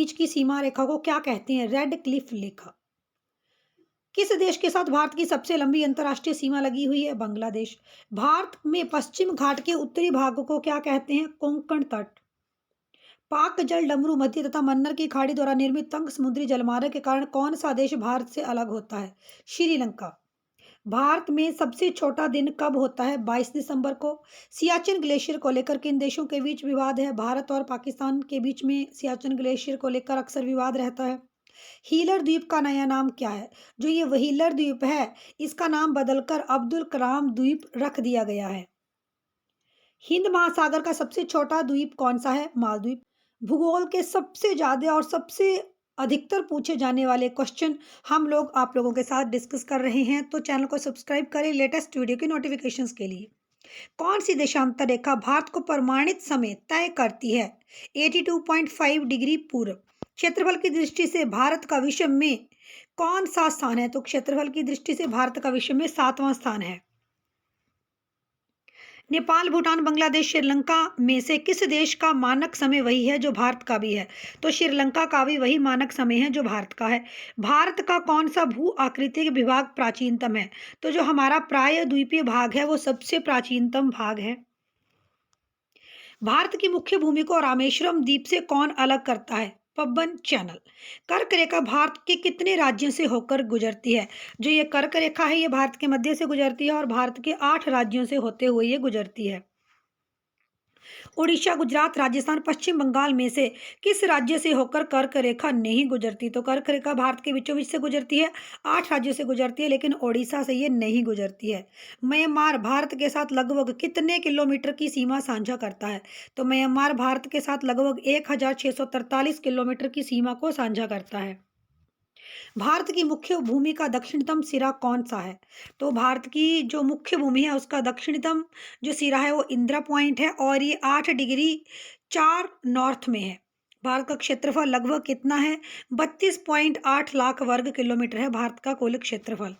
बीच की सीमा रेखा को क्या कहते हैं? रेड क्लिफ रेखा। किस देश के साथ भारत की सबसे लंबी अंतर्राष्ट्रीय सीमा लगी हुई है? बांग्लादेश। भारत में पश्चिम घाट के उत्तरी भाग को क्या कहते हैं? कोंकण तट। पाक जल डमरू मध्य तथा मन्नर की खाड़ी द्वारा निर्मित तंग समुद्री जलमार्ग के कारण कौन सा देश भारत से अलग होता है? श्रीलंका। भारत में सबसे छोटा दिन कब होता है? 22 दिसंबर को। सियाचिन ग्लेशियर को लेकर किन देशों के बीच विवाद है? भारत और पाकिस्तान के बीच में सियाचिन ग्लेशियर को लेकर अक्सर विवाद रहता है। हीलर द्वीप का नया नाम क्या है? जो ये व्हीलर द्वीप है, इसका नाम बदलकर अब्दुल कलाम द्वीप रख दिया गया है। हिंद महासागर का सबसे छोटा द्वीप कौन सा है? मालदीव। भूगोल के सबसे ज्यादा और सबसे अधिकतर पूछे जाने वाले क्वेश्चन हम लोग आप लोगों के साथ डिस्कस कर रहे हैं, तो चैनल को सब्सक्राइब करें लेटेस्ट वीडियो की नोटिफिकेशंस के लिए। कौन सी देशांतर रेखा भारत को प्रमाणित समय तय करती है? 82.5 डिग्री पूर्व। क्षेत्रफल की दृष्टि से भारत का विश्व में कौन सा स्थान है? तो क्षेत्रफल की दृष्टि से भारत का विश्व में 7वां स्थान है। नेपाल, भूटान, बांग्लादेश, श्रीलंका में से किस देश का मानक समय वही है जो भारत का भी है? तो श्रीलंका का भी वही मानक समय है जो भारत का है। भारत का कौन सा भू आकृतिक विभाग प्राचीनतम है? तो जो हमारा प्रायद्वीपीय भाग है वो सबसे प्राचीनतम भाग है। भारत की मुख्य भूमि को रामेश्वरम द्वीप से कौन अलग करता है? पवन चैनल। कर्क रेखा भारत के कितने राज्यों से होकर गुजरती है? जो ये कर्क रेखा है ये भारत के मध्य से गुजरती है और भारत के 8 राज्यों से होते हुए ये गुजरती है। उड़ीसा, गुजरात, राजस्थान, पश्चिम बंगाल में से किस राज्य से होकर कर्क रेखा नहीं गुजरती? तो कर्क रेखा भारत के बीचों बीच से गुजरती है, 8 राज्यों से गुजरती है, लेकिन उड़ीसा से ये नहीं गुजरती है। म्यांमार भारत के साथ लगभग कितने किलोमीटर की सीमा साझा करता है? तो म्यांमार भारत के साथ लगभग 1643 किलोमीटर की सीमा को साझा करता है। भारत की मुख्य भूमि का दक्षिणतम सिरा कौन सा है? तो भारत की जो मुख्य भूमि है उसका दक्षिणतम जो सिरा है वो इंदिरा पॉइंट है और ये 8 डिग्री 4 नॉर्थ में है। भारत का क्षेत्रफल लगभग कितना है? 32.8 लाख वर्ग किलोमीटर है भारत का कुल क्षेत्रफल।